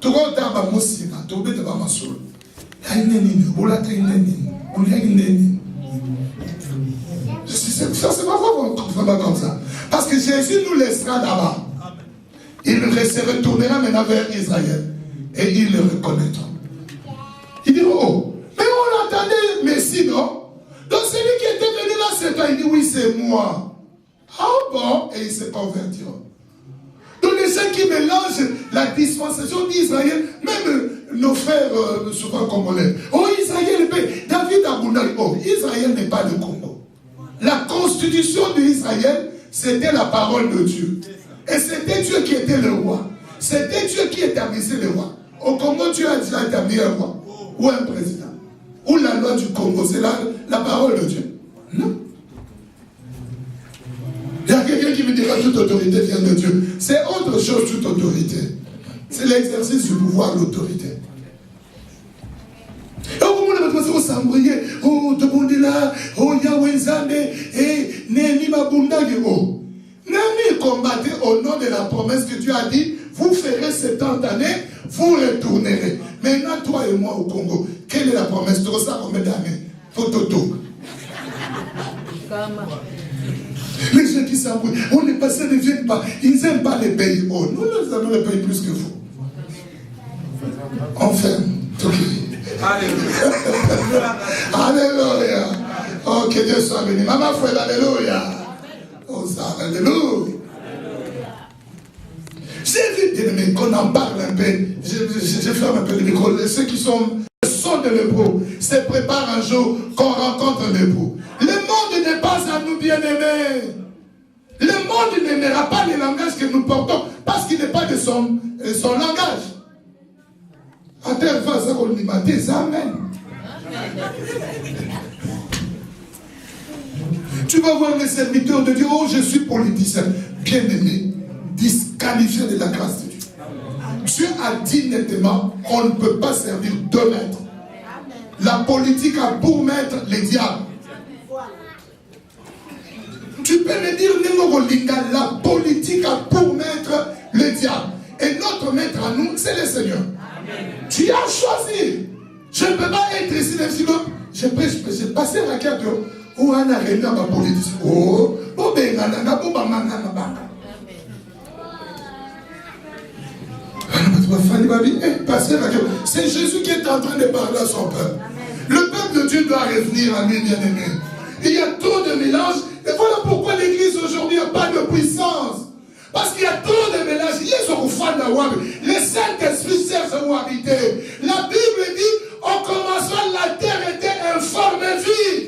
Tout le monde a mosima, tout le monde a masoul. Il y a une nini, il y a une nini. C'est pas vraiment comme ça. Parce que Jésus nous laissera là-bas. Il se retournera maintenant vers Israël. Et ils le reconnaîtront. Il dit, oh, mais on attendait Messie, non? Donc celui qui était venu là, c'est toi. Il dit, oui, c'est moi. Ah bon? Et il se convertira. Donc les gens qui mélangent la dispensation d'Israël, même nos frères souvent congolais. Oh, Israël, David Abounari. Oh, Israël n'est pas le Congo. La constitution d'Israël, c'était la parole de Dieu. Et c'était Dieu qui était le roi. C'était Dieu qui établissait le roi. Au Congo, Dieu a déjà établi un roi. ou un président, ou la loi du Congo, c'est la parole de Dieu. Non. Il y a quelqu'un qui me dira toute autorité vient de Dieu. C'est autre chose, toute autorité. C'est l'exercice du pouvoir, l'autorité. Oh, Yahweh Zande, et Némi Mabundagi, oh. Némi combattait au nom de la promesse que Dieu a dit, vous ferez 70 années, vous retournerez. Maintenant, toi et moi au Congo, quelle est la promesse? Tu reçois combien d'années? Toto. Les gens qui s'embrouillent, on les passés ne viennent pas, ils n'aiment pas les pays hauts. Nous, nous avons les pays plus que vous. On ferme. Alléluia. Oh, que Dieu soit béni. Maman frère, alléluia. Oh, ça, alléluia. J'ai vu, bien aimé, qu'on en parle un peu. Je ferme un peu le micro. Ceux qui sont de l'époux se préparent un jour qu'on rencontre l'époux. Le monde n'est pas à nous, bien-aimés. Le monde n'aimera pas les langages que nous portons parce qu'il n'est pas de son langage. Amen. Tu vas voir les serviteurs de Dieu, oh je suis politicien, bien-aimé, disqualifié de la grâce de Dieu. Dieu a dit nettement, on ne peut pas servir deux maîtres. La politique a pour maître les diables. Tu peux me dire, la politique a pour maître les diables. Et notre maître à nous, c'est le Seigneur. Tu as choisi. Je ne peux pas être ici, même si je prêche, j'ai passé la carte où on a réuni ma politique. Oh, c'est Jésus qui est en train de parler à son peuple. Le peuple de Dieu doit revenir à lui, bien-aimé. Il y a trop de mélange. Et voilà pourquoi l'église aujourd'hui n'a pas de puissance. Parce qu'il y a trop de mélange. Le Saint-Esprit cherche à habiter. La Bible dit, au commencement, la terre était informe et vide.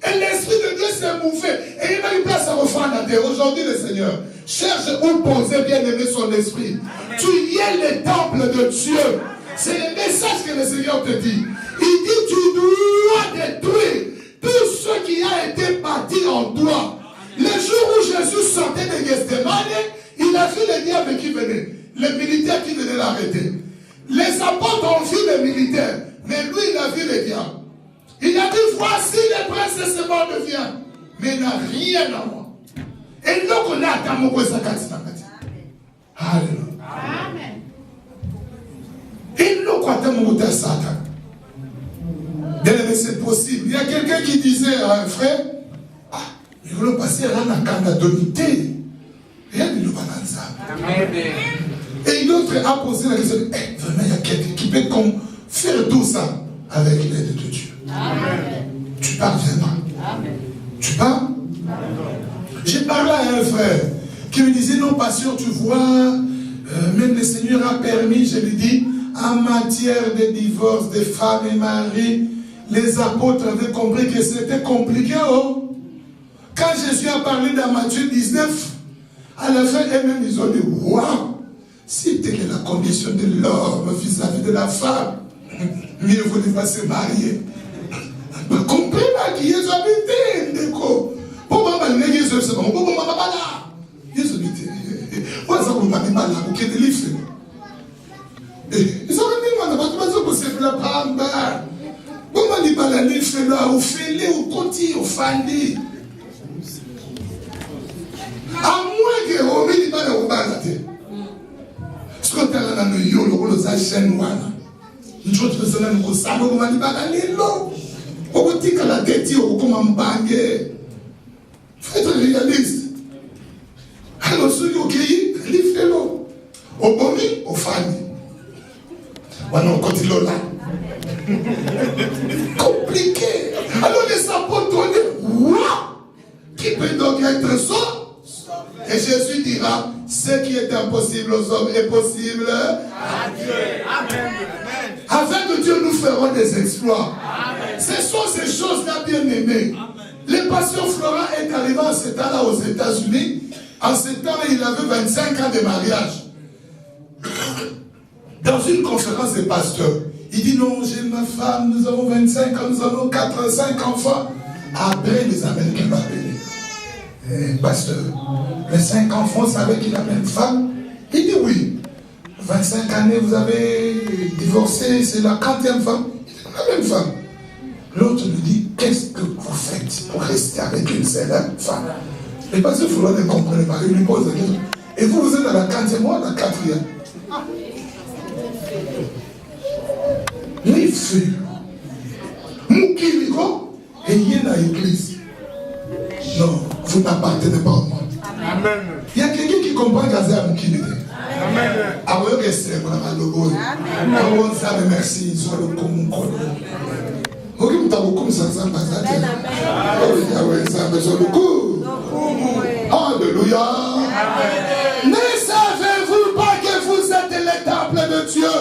Et l'Esprit de Dieu s'est mouvé. Et il a eu place à refaire la terre. Aujourd'hui, le Seigneur cherche où poser, bien aimé, son esprit. Amen. Tu y es le temple de Dieu. C'est le message que le Seigneur te dit. Il dit, tu dois détruire tout ce qui a été bâti en toi. Le jour où Jésus sortait de Gethsemane, il a vu les diables qui venaient. Les militaires qui venaient l'arrêter. Les apôtres ont vu les militaires. Mais lui, il a vu les diables. Il a dit, voici les princes de ce monde vient. Mais il n'a rien à moi. Et nous, on a à mon Alléluia. Amen. Et nous, on a mon Satan. C'est possible. Il y a quelqu'un qui disait à un frère, ah, il veut passer à la canadonité. Rien de nous balance. Et l'autre a posé la question, vraiment, il y a quelqu'un qui peut faire tout ça avec l'aide de Dieu. Amen. Tu parviendras. Amen. Tu pars? J'ai parlé à un frère qui me disait, non, pasteur, tu vois, même le Seigneur a permis, je lui dis, en matière de divorce des femmes et maris, les apôtres avaient compris que c'était compliqué. Oh. Quand Jésus a parlé dans Matthieu 19, à la fin, eux-mêmes, ils ont dit, waouh, si telle est la condition de l'homme vis-à-vis de la femme, mieux vaut ne pas se marier. Compris qui est habité, Ndeko. Pour moi, je suis c'est bon. Pour moi, je suis habité. Moi, ça vous m'a dit mal, vous qui êtes livré. Ils ont dit, moi, je suis la pamba. Pour moi, je suis pas la livré là, au fêlé, au côté, au fandi. À moins que vous ne pas la balade. Ce qu'on a là, nous y avons les achènes noirs. Nous autres personnes nous savons comment nous balade l'eau. Au petit que la tête, au comment banger. Faut être réaliste. Alors, ceux qui ont créé, ils font l'eau. Au bomi, au fani. Voilà, on continue là. Compliqué. Alors, les apôtres ont dit, waouh! Qui peut donc être sauvé? Et Jésus dira, ce qui est impossible aux hommes est possible à Dieu. Amen. Avec Dieu, nous ferons des exploits. Amen. Ce sont ces choses-là, bien aimées. Le pasteur Florent est arrivé en ce temps-là aux États-Unis. En ce temps-là, il avait 25 ans de mariage. Dans une conférence des pasteurs, Il dit non, j'ai ma femme, nous avons 25 ans, nous avons 4, 5 enfants. Après, les Américains m'ont appelé. Pasteur, les 5 enfants savaient qu'il a même femme. Il dit oui. 25 années, vous avez divorcé, c'est la 40e femme. Il dit la même femme. L'autre lui dit, qu'est-ce que vous faites pour rester avec une seule femme? Et parce que vous ne comprenez pas, il lui pose la question. Et vous, vous êtes à la 40e, moi à la 4e. Les filles, Moukiriko, et il y a dans l'église. Non, vous n'appartenez pas au monde. Amen. Il y a quelqu'un qui comprend qu'à ça, Moukiriko. Amen. Ah oui, ok, c'est bon, on a le logo. Ah oui, ça, merci, soit le commun. Ok, vous avez beaucoup de ça, ça, ça. Ah oui, ça, mais soit le coup. Alléluia. Ne savez-vous pas que vous êtes le temple de Dieu?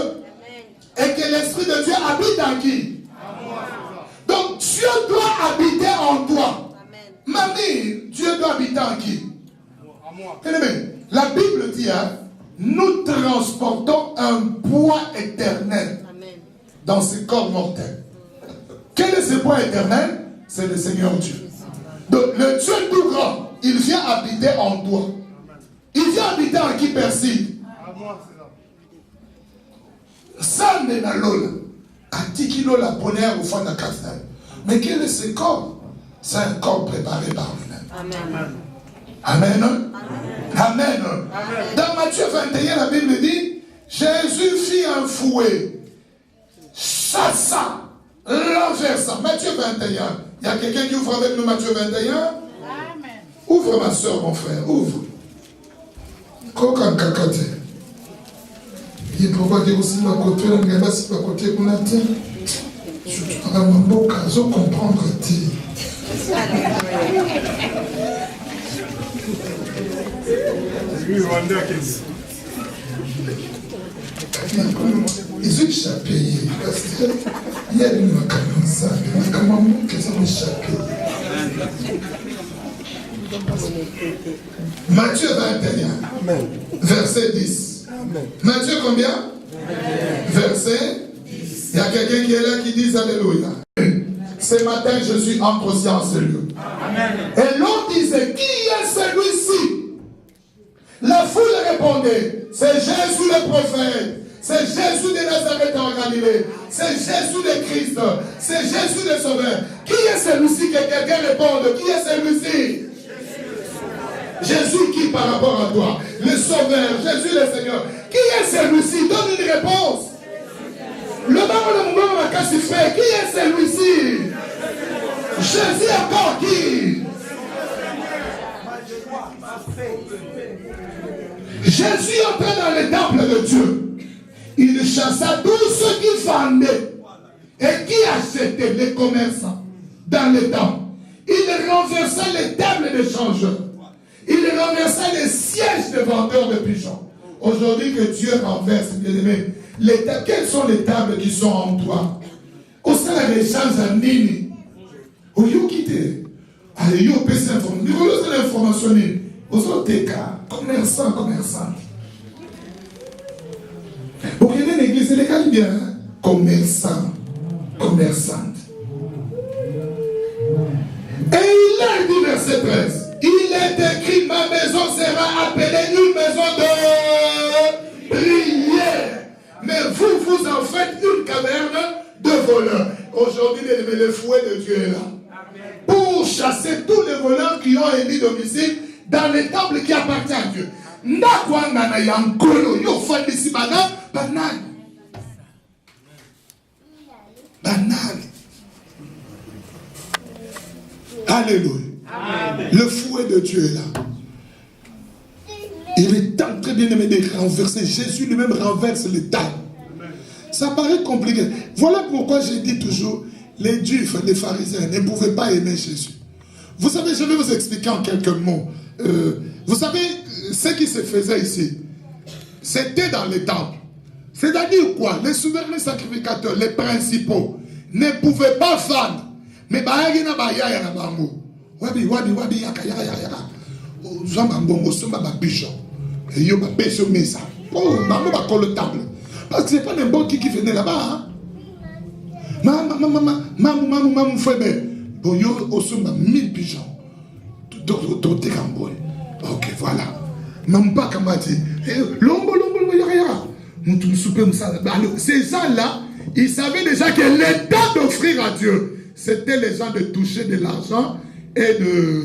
Et que l'Esprit de Dieu habite en qui? Donc Dieu doit habiter en toi. Mamie, Dieu doit habiter en qui? Bien-aimé, la Bible dit, nous transportons un poids éternel dans ce corps mortel. Quel est ce poids éternel? C'est le Seigneur Dieu. Donc le Dieu tout grand, il vient habiter en toi. Il vient habiter en qui persiste? Ça n'est pas l'eau. À 10 kilos la bonheur au fond de la castagne. Mais quel est ce corps? C'est un corps préparé par lui-même. Amen. Amen. Amen. Dans Matthieu 21, la Bible dit, Jésus fit un fouet, chassa, renversa. Matthieu 21. Il y a quelqu'un qui ouvre avec nous Matthieu 21? Amen. Ouvre ma soeur, mon frère, ouvre. Kokan kakate. Il pourquoi dire aussi ma côté, on ne pas si ma côté qu'on a dit. Je prends mon beau cas, je comprends que ils ont échappé parce qu'il y a une macanon, comment qu'ils ont échappé. Matthieu 21, verset 10. Matthieu combien? Verset 10. Il y a quelqu'un qui est là qui dit Alléluia. Ce matin, je suis entré aussi en ce lieu. Et l'on disait, qui est celui-ci? La foule répondait, c'est Jésus le prophète. C'est Jésus de Nazareth en Galilée. C'est Jésus le Christ. C'est Jésus le Sauveur. Qui est celui-ci? Que quelqu'un réponde. Qui est celui-ci? Jésus qui par rapport à toi? Le Sauveur, Jésus le Seigneur. Qui est celui-ci? Donne une réponse. Le baron de mon maman m'a cassé fait. Qui est celui-ci? Jésus encore qui? Jésus entrait dans le temple de Dieu. Il chassa tous ceux qui vendaient et qui achetaient, les commerçants, dans le temple. Il renversa les tables de changeurs. Il renversa les sièges de vendeurs de pigeons. Aujourd'hui que Dieu renverse, bien aimé, quelles sont les tables qui sont en toi? Au sein de l'échange à Nini. Au lieu quitter. Allez, yo, PC information. Nous l'information. Aux autres cas, commerçants, commerçantes. Pour qu'il y ait une église, c'est légal bien. Commerçants, commerçantes. Et il a dit, verset 13. Il est écrit, ma maison sera appelée une maison de prière. Mais vous, vous en faites une caverne de voleurs. Aujourd'hui, le fouet de Dieu est là. Pour chasser tous les voleurs qui ont émis domicile dans les temples qui appartiennent à Dieu. Ndakwangana yankolo yo fandisi bana banane. Banane. Alléluia. Amen. Le fouet de Dieu est là. Il est en train bien aimé de renverser. Jésus lui-même renverse les tables. Ça paraît compliqué. Voilà pourquoi j'ai dit toujours, les Juifs, les pharisiens ne pouvaient pas aimer Jésus. Vous savez, je vais vous expliquer en quelques mots. Vous savez, ce qui se faisait ici, c'était dans les temples. C'est-à-dire quoi? Les souverains sacrificateurs, les principaux, ne pouvaient pas vendre. Mais baagina bayaya na bango. Wabi yaka. Zamba mbongo somba ba bishop. Et yo ba beso mesa. Oh, bango ba colle le temple. Parce que c'est pas n'importe qui venait là-bas. Hein? Maman, frère, boyo, au sommet, 1000 pigeons. Ok, voilà. Maman, comme a dit, ces gens-là, ils savaient déjà que l'état d'offrir à Dieu, c'était les gens de toucher de l'argent et de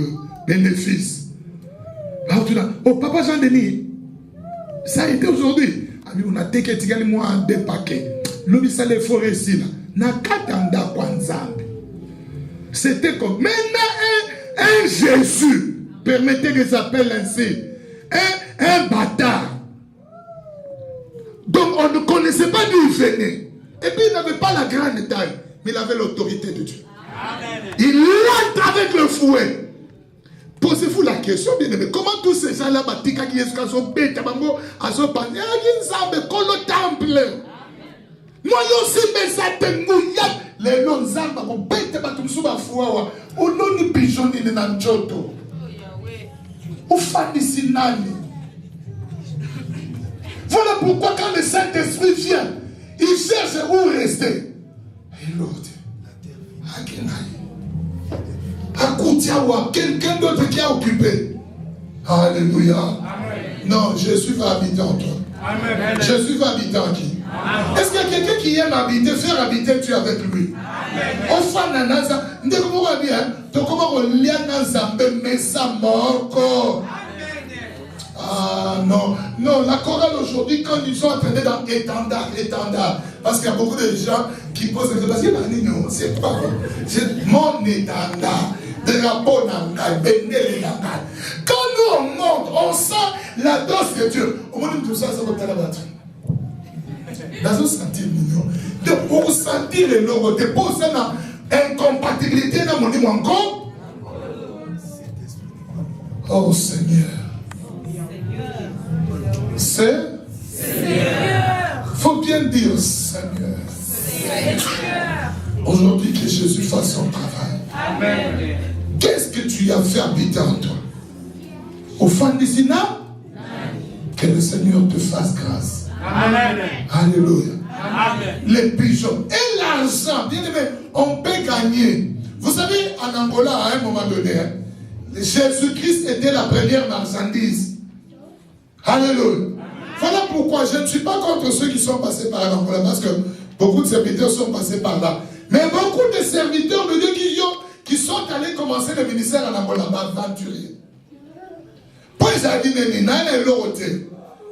bénéfices. Oh, papa Jean-Denis, ça a été aujourd'hui. On a dit que moi des paquets. L'homme, ça les forêts ici. C'était comme. Maintenant, un Jésus, permettez que j'appelle ainsi, un bâtard. Donc, on ne connaissait pas d'où il venait. Et puis, il n'avait pas la grande taille, mais il avait l'autorité de Dieu. Amen. Il entre avec le fouet. Posez-vous la question, bien aimé. Comment tous ces gens-là, Batika, qui est au bête, à son panier, ils savent qu'on le temple. Moi aussi, mais ça te mouille. Les noms zamba, on bête, on sous ma foi. On n'a ni pigeon ni nanjoto. On fait des sinani. Voilà pourquoi quand le Saint-Esprit vient, il cherche où rester. Et l'autre, quelqu'un d'autre qui a occupé. Alléluia. Amen. Non, Jésus va habiter en toi. Amen. Jésus va habiter en qui? Est-ce qu'il y a quelqu'un qui aime habiter, faire habiter Dieu avec lui? Ah non, non, la chorale aujourd'hui, quand ils sont entraînés dans étendard, parce qu'il y a beaucoup de gens qui posent des questions, c'est pas vrai, c'est mon étendard, drapeau nanga, béné nanga. Quand nous on monte, on sent la dose de Dieu. Au moins tout ça, ça va être la battre. Dans un sentir mignon, de pour sentir le logo, de poser une incompatibilité dans mon niveau encore. Oh Seigneur. C'est Seigneur. Faut bien dire Seigneur. Aujourd'hui que Jésus fasse son travail. Amen. Qu'est-ce que tu as fait habiter en toi? Au fond du Sina, que le Seigneur te fasse grâce. Amen. Alléluia. Amen. Les pigeons et l'argent, bien aimé, on peut gagner. Vous savez, en Angola, à un moment donné, Jésus-Christ était la première marchandise. Alléluia. Voilà pourquoi je ne suis pas contre ceux qui sont passés par l'Angola, parce que beaucoup de serviteurs sont passés par là. Mais beaucoup de serviteurs de Dieu qui sont allés commencer le ministère en Angola, aventuriers. Pour les adinés, n'a l'autre.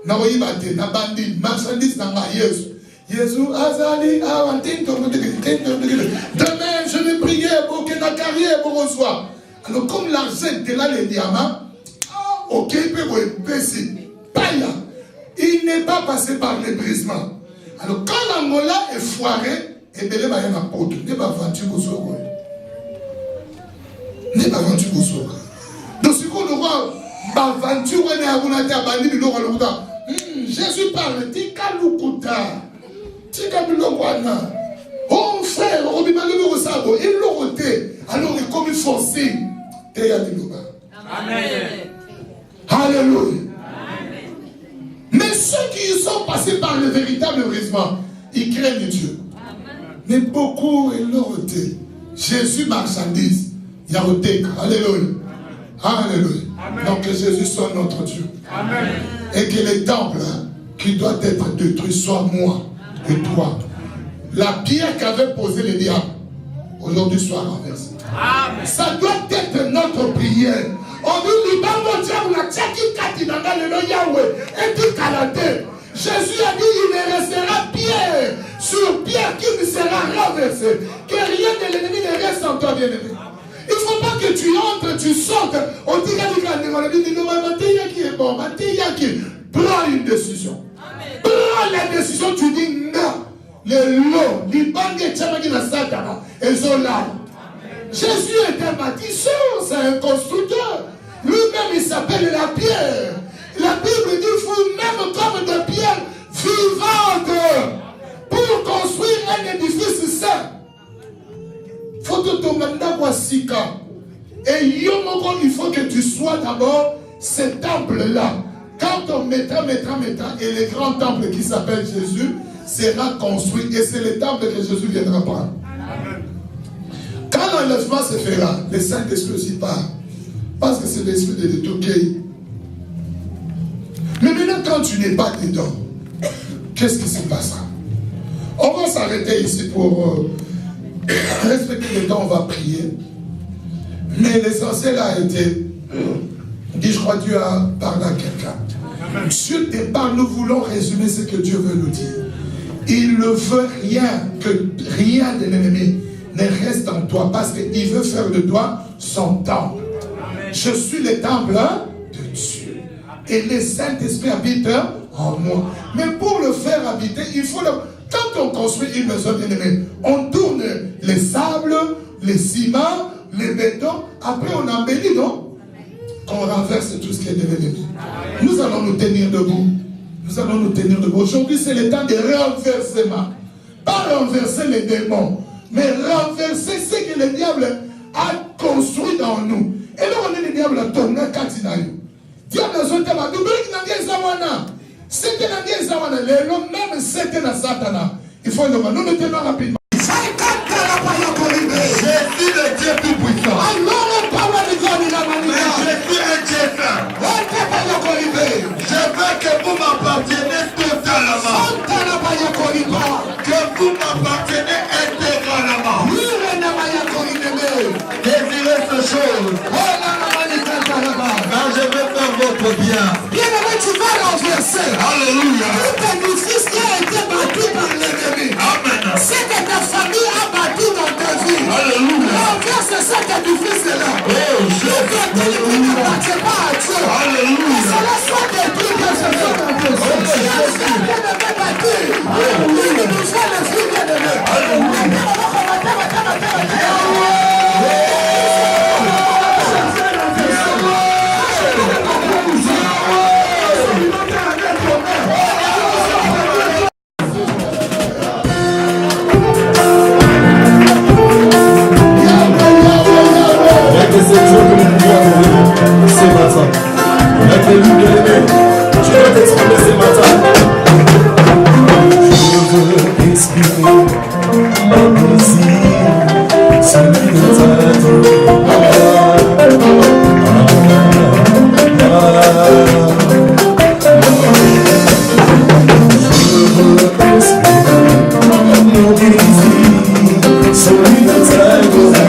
Na oibate na bandi marchandise na Jésus. Jésus azali awantin to demain je vais prier pour que la carrière pour reçoit. Alors comme l'argent était là les diamants, OK peut baisser. Pas là. Il n'est pas passé par les brisements. Alors quand l'Angola est foiré, et bien il va y avoir un pote, n'est pas vendu pour soi. N'est pas vendu pour soi. Donc ce qu'on voit aventure on est à Bounata bandi biloko lokuta. Jésus parle, tika lukuta. Tika biloko wana. Oh frère, obima le sabo, il l'oroté. Alors il comme forcé. Teya biloba. Amen. Alléluia. Amen. Mais ceux qui sont passés par le véritable brisement, ils craignent Dieu. Amen. Mais beaucoup ils l'oroté. Jésus marchandise. Yarotek. Alléluia. Alléluia. Amen. Donc que Jésus soit notre Dieu. Amen. Et que les temples qui doivent être détruits soient moi et toi. La pierre qu'avait posée le diable, aujourd'hui soit renversée. Amen. Ça doit être notre prière. On dit Jésus a dit il ne restera pierre sur pierre qui ne sera renversée. Que rien de l'ennemi ne reste en toi, bien-aimé. Il ne faut pas que tu entres, tu sortes. On dit qui est bon, prends une décision. Amen. Prends la décision, tu dis non. Les lots, les banques et elles sont là. Jésus est un bâtisseur, c'est un constructeur. Lui-même, il s'appelle la pierre. La Bible dit vous même comme de pierre vivante pour construire un édifice saint. Faut que ton mandat soit sika. Et il faut que tu sois d'abord ce temple-là. Quand on mettra, et le grand temple qui s'appelle Jésus sera construit. Et c'est le temple que Jésus viendra prendre. Quand l'enlèvement se fera, le Saint-Esprit aussi part. Parce que c'est l'esprit de Toké. Mais maintenant, quand tu n'es pas dedans, qu'est-ce qui se passera? On va s'arrêter ici pour respecter le temps, on va prier. Mais l'essentiel a été, dit, je crois que Dieu a parlé à quelqu'un. Dieu te parle, nous voulons résumer ce que Dieu veut nous dire. Il ne veut que rien de l'ennemi ne reste en toi, parce qu'il veut faire de toi son temple. Je suis le temple de Dieu. Et le Saint-Esprit habite en moi. Mais pour le faire habiter, il faut le... Quand on construit une maison bien-aimée, on tourne les sables, les ciments, les bétons, après on embellit, non? On renverse tout ce qui est de l'ennemi. Nous allons nous tenir debout. Nous allons nous tenir debout. Aujourd'hui, c'est le temps de renversement. Pas renverser les démons, mais renverser ce que le diable a construit dans nous. Et là, on est le diable à tourner quand il a eu. Diable a sauté ma double qui n'a pas zawana. C'était la guerre zawana. L'homme même c'était la satana. Il faut le voir. Nous nous tenons rapidement. Je suis le Dieu tout-puissant. Alors le power de Dieu il a manié. Je suis un Dieu saint. Je veux que vous m'appartenez totalement. Que vous m'appartenez intégralement. Désirez ce chose. Car je veux faire votre bien. Bien-aimé, tu vas renverser. Alléluia. Tout bénéfice qui a été battu par l'ennemi. Amen. Ce que ta famille a battu dans ta vie. Alléluia. Renverse cet édifice-là. Oh, je ne t'appartient pas à Dieu. Alléluia. Que cela soit détruit par ce Dieu. Alléluia. Nous sommes les filles bien-aimés. Alléluia. Ce matin, accueille-lui bien-aimé, tu dois t'exprimer ce matin. Je veux exprimer mon désir, celui de t'adorer. Je veux exprimer mon désir, celui de t'adorer.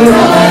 Alléluia.